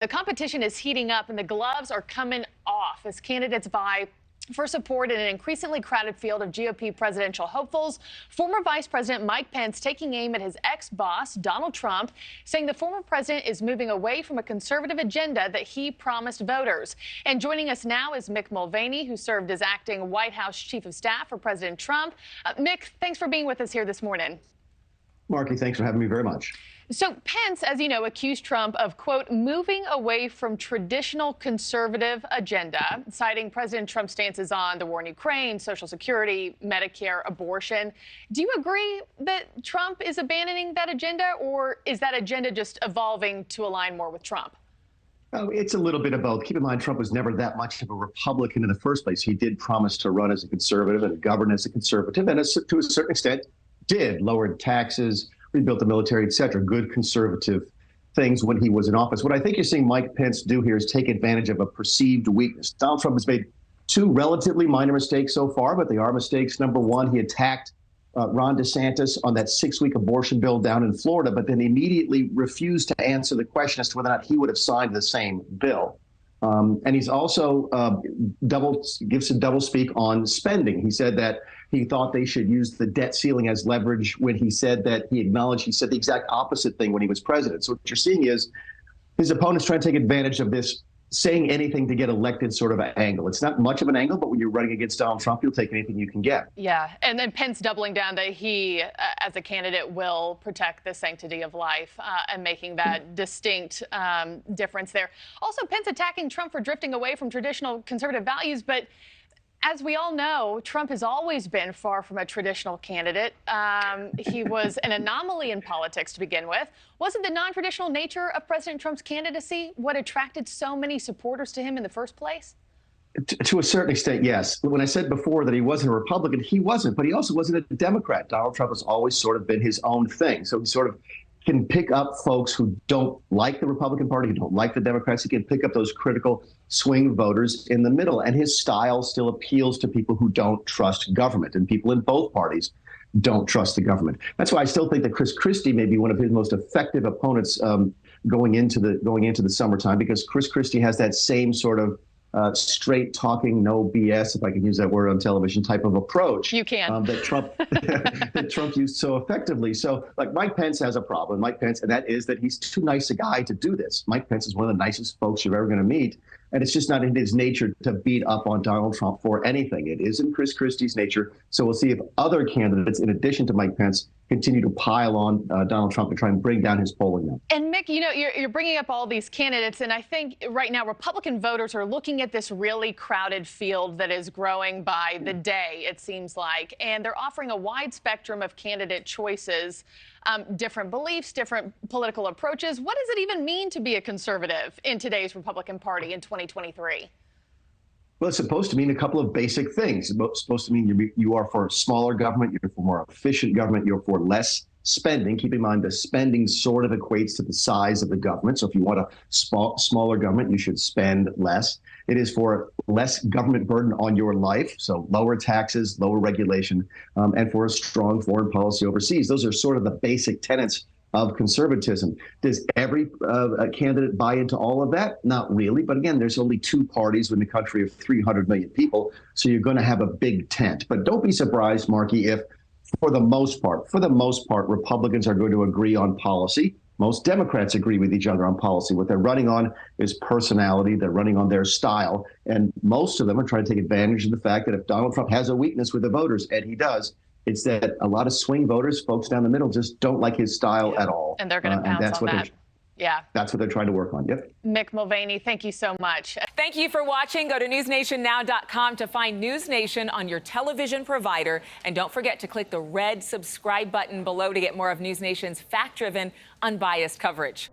The competition is heating up and the gloves are coming off as candidates vie for support in an increasingly crowded field of GOP presidential hopefuls. Former Vice President Mike Pence taking aim at his ex-boss, Donald Trump, saying the former president is moving away from a conservative agenda that he promised voters. And joining us now is Mick Mulvaney, who served as acting White House Chief of Staff for President Trump. Mick, thanks for being with us here this morning. Marky, thanks for having me very much. So Pence, as you know, accused Trump of, quote, moving away from traditional conservative agenda, citing President Trump's stances on the war in Ukraine, Social Security, Medicare, abortion. Do you agree that Trump is abandoning that agenda, or is that agenda just evolving to align more with Trump? Oh, it's a little bit of both. Keep in mind, Trump was never that much of a Republican in the first place. He did promise to run as a conservative and govern as a conservative, and to a certain extent did. Lowered taxes, rebuilt the military, et cetera. Good conservative things when he was in office. What I think you're seeing Mike Pence do here is take advantage of a perceived weakness. Donald Trump has made two relatively minor mistakes so far, but they are mistakes. Number one, he attacked Ron DeSantis on that 6-week abortion bill down in Florida, but then immediately refused to answer the question as to whether or not he would have signed the same bill. And he's also gives some double speak on spending. He said that he thought they should use the debt ceiling as leverage when he said that he said the exact opposite thing when he was president. So what you're seeing is his opponents trying to take advantage of this saying anything to get elected sort of an angle. It's not much of an angle, but when you're running against Donald Trump, you'll take anything you can get. Yeah, and then Pence doubling down that he, as a candidate, will protect the sanctity of life and making that distinct difference there. Also, Pence attacking Trump for drifting away from traditional conservative values, but as we all know, Trump has always been far from a traditional candidate. He was an anomaly in politics to begin with. Wasn't the non-traditional nature of President Trump's candidacy what attracted so many supporters to him in the first place? To a certain extent, yes. When I said before that he wasn't a Republican, he wasn't, but he also wasn't a Democrat. Donald Trump has always sort of been his own thing. So he sort of can pick up folks who don't like the Republican Party, who don't like the Democrats. He can pick up those critical swing voters in the middle. And his style still appeals to people who don't trust government, and people in both parties don't trust the government. That's why I still think that Chris Christie may be one of his most effective opponents going into the summertime, because Chris Christie has that same sort of straight talking, no BS, if I can use that word on television, type of approach. You can. That Trump used so effectively. So, like, Mike Pence has a problem, and that is that he's too nice a guy to do this. Mike Pence is one of the nicest folks you're ever going to meet, and it's just not in his nature to beat up on Donald Trump for anything. It is in Chris Christie's nature. So we'll see if other candidates, in addition to Mike Pence, continue to pile on Donald Trump and try and bring down his polling now. And Mick, you know, you're bringing up all these candidates, and I think right now Republican voters are looking at this really crowded field that is growing by the day, it seems like, and they're offering a wide spectrum of candidate choices, different beliefs, different political approaches. What does it even mean to be a conservative in today's Republican Party in 2023? Well, it's supposed to mean a couple of basic things. It's supposed to mean you are for smaller government, you're for more efficient government, you're for less spending. Keep in mind, the spending sort of equates to the size of the government. So if you want a smaller government, you should spend less. It is for less government burden on your life, so lower taxes, lower regulation, and for a strong foreign policy overseas. Those are sort of the basic tenets of conservatism. Does every candidate buy into all of that? Not really. But again, there's only two parties in the country of 300 million people, so you're going to have a big tent. But don't be surprised, Marky, if for the most part, Republicans are going to agree on policy. Most Democrats agree with each other on policy. What they're running on is personality. They're running on their style. And most of them are trying to take advantage of the fact that if Donald Trump has a weakness with the voters, and he does, it's that a lot of swing voters, folks down the middle, just don't like his style at all. And they're going to pounce on that. Yeah. That's what they're trying to work on. Yep. Mick Mulvaney, thank you so much. Thank you for watching. Go to newsnationnow.com to find NewsNation on your television provider. And don't forget to click the red subscribe button below to get more of NewsNation's fact-driven, unbiased coverage.